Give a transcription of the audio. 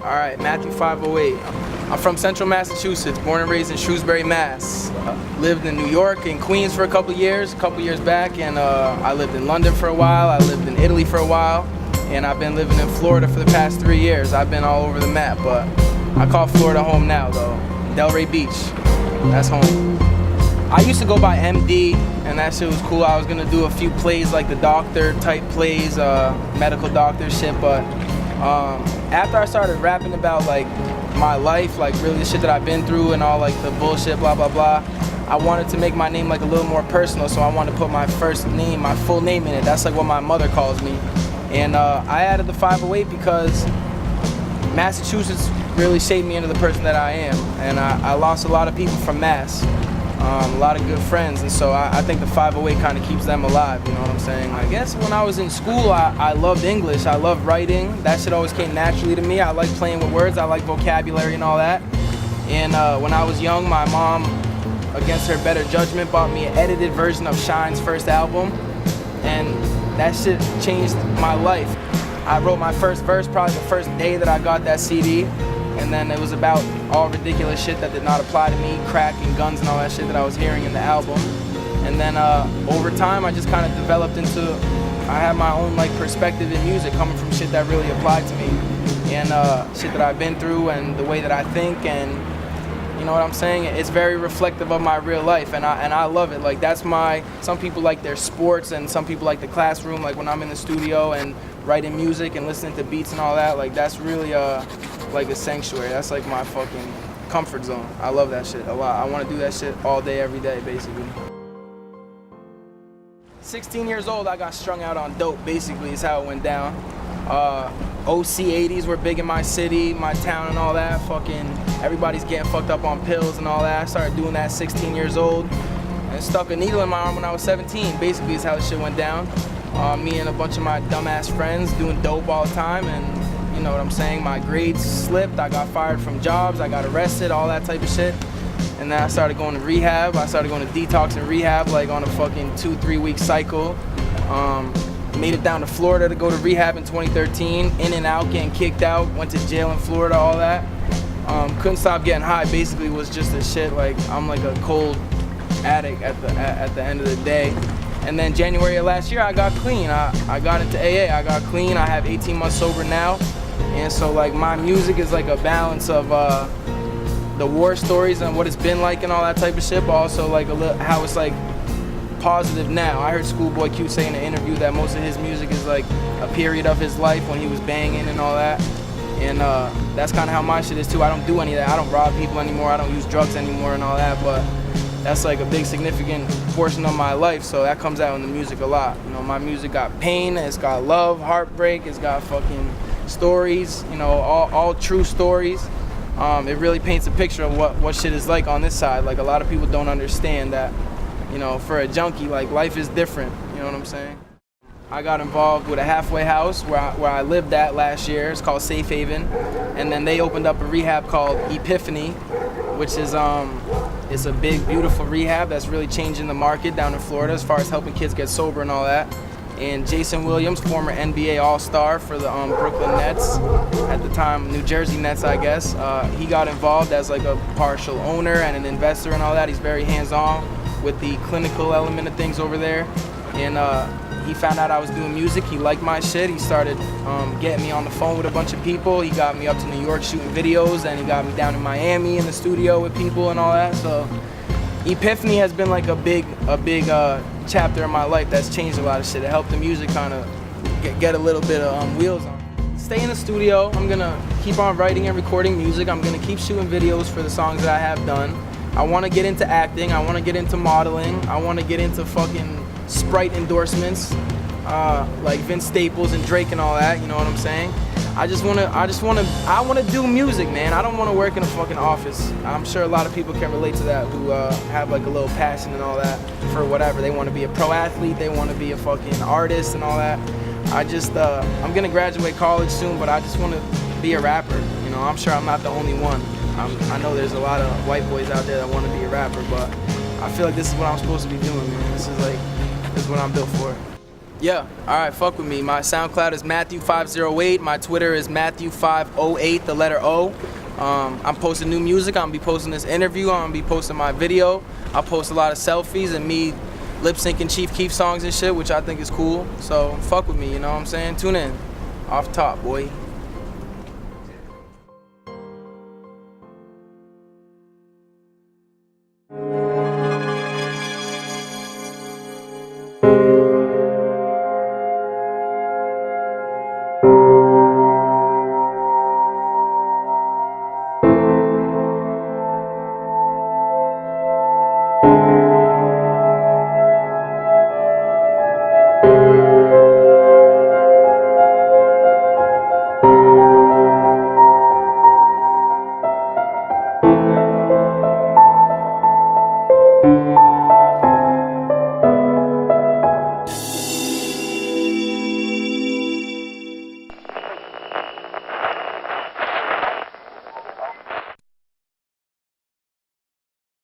All right, Matthew 508. I'm from Central Massachusetts, born and raised in Shrewsbury, Mass. Lived in New York and Queens for a couple years back, and I lived in London for a while. I lived in Italy for a while, and I've been living in Florida for the past 3 years. I've been all over the map, but I call Florida home now, though. Delray Beach, that's home. I used to go by MD, and that shit was cool. I was gonna do a few plays, like the doctor type plays, medical doctor shit, but after I started rapping about like my life, like really the shit that I've been through and all like the bullshit, blah, blah, blah, I wanted to make my name like a little more personal, so I wanted to put my first name, my full name in it. That's like what my mother calls me. And I added the 508 because Massachusetts really shaped me into the person that I am. And I lost a lot of people from Mass. A lot of good friends, and so I think the 508 kind of keeps them alive, you know what I'm saying? I guess when I was in school, I loved English, I loved writing. That shit always came naturally to me. I like playing with words, I like vocabulary and all that. And when I was young, my mom, against her better judgment, bought me an edited version of Shine's first album, and that shit changed my life. I wrote my first verse probably the first day that I got that CD. And then it was about all ridiculous shit that did not apply to me, crack and guns and all that shit that I was hearing in the album. And then over time, I just kind of developed into, I had my own like perspective in music coming from shit that really applied to me. And shit that I've been through and the way that I think, and you know what I'm saying? It's very reflective of my real life, and I love it. Like that's some people like their sports, and some people like the classroom, like when I'm in the studio and writing music and listening to beats and all that, like that's really like a sanctuary. That's like my fucking comfort zone. I love that shit a lot. I want to do that shit all day, every day, basically. 16 years old, I got strung out on dope, basically, is how it went down. OC 80s were big in my city, my town and all that. Fucking everybody's getting fucked up on pills and all that. I started doing that 16 years old and stuck a needle in my arm when I was 17, basically is how the shit went down. Me and a bunch of my dumbass friends doing dope all the time, and you know what I'm saying, my grades slipped, I got fired from jobs, I got arrested, all that type of shit. And then I started going to rehab, I started going to detox and rehab like on a fucking 2-3 week cycle. Made it down to Florida to go to rehab in 2013, in and out, getting kicked out, went to jail in Florida, all that. Couldn't stop getting high, basically was just a shit, like I'm like a cold addict at the end of the day. And then January of last year, I got clean. I got into AA, I got clean, I have 18 months sober now. And so like my music is like a balance of the war stories and what it's been like and all that type of shit, but also like how it's like positive now. I heard Schoolboy Q say in an interview that most of his music is like a period of his life when he was banging and all that. And that's kind of how my shit is too. I don't do any of that. I don't rob people anymore. I don't use drugs anymore and all that, but that's like a big significant portion of my life, so that comes out in the music a lot. You know, my music got pain, it's got love, heartbreak, it's got fucking stories, you know, all true stories. It really paints a picture of what shit is like on this side. Like a lot of people don't understand that, you know, for a junkie, like life is different, you know what I'm saying? I got involved with a halfway house where I lived at last year. It's called Safe Haven, and then they opened up a rehab called Epiphany, which is it's a big, beautiful rehab that's really changing the market down in Florida as far as helping kids get sober and all that. And Jason Williams, former NBA All-Star for the Brooklyn Nets, at the time New Jersey Nets, I guess, he got involved as like a partial owner and an investor and all that. He's very hands-on with the clinical element of things over there. And he found out I was doing music, he liked my shit, he started getting me on the phone with a bunch of people, he got me up to New York shooting videos, and he got me down in Miami in the studio with people and all that. So Epiphany has been like a big chapter in my life that's changed a lot of shit. It helped the music kind of get a little bit of wheels on. Stay in the studio, I'm gonna keep on writing and recording music, I'm gonna keep shooting videos for the songs that I have done. I wanna get into acting, I wanna get into modeling, I wanna get into fucking Sprite endorsements, like Vince Staples and Drake and all that, you know what I'm saying? I wanna do music, man. I don't wanna work in a fucking office. I'm sure a lot of people can relate to that who have like a little passion and all that for whatever. They wanna be a pro athlete, they wanna be a fucking artist and all that. I'm gonna graduate college soon, but I just wanna be a rapper. You know, I'm sure I'm not the only one. I know there's a lot of white boys out there that wanna be a rapper, but I feel like this is what I'm supposed to be doing, man. This is what I'm built for. Yeah, alright, fuck with me. My SoundCloud is Matthew508. My Twitter is Matthew508, the letter O. I'm posting new music. I'm gonna be posting this interview. I'm gonna be posting my video. I'll post a lot of selfies and me lip syncing Chief Keef songs and shit, which I think is cool. So fuck with me, you know what I'm saying? Tune in. Off top, boy.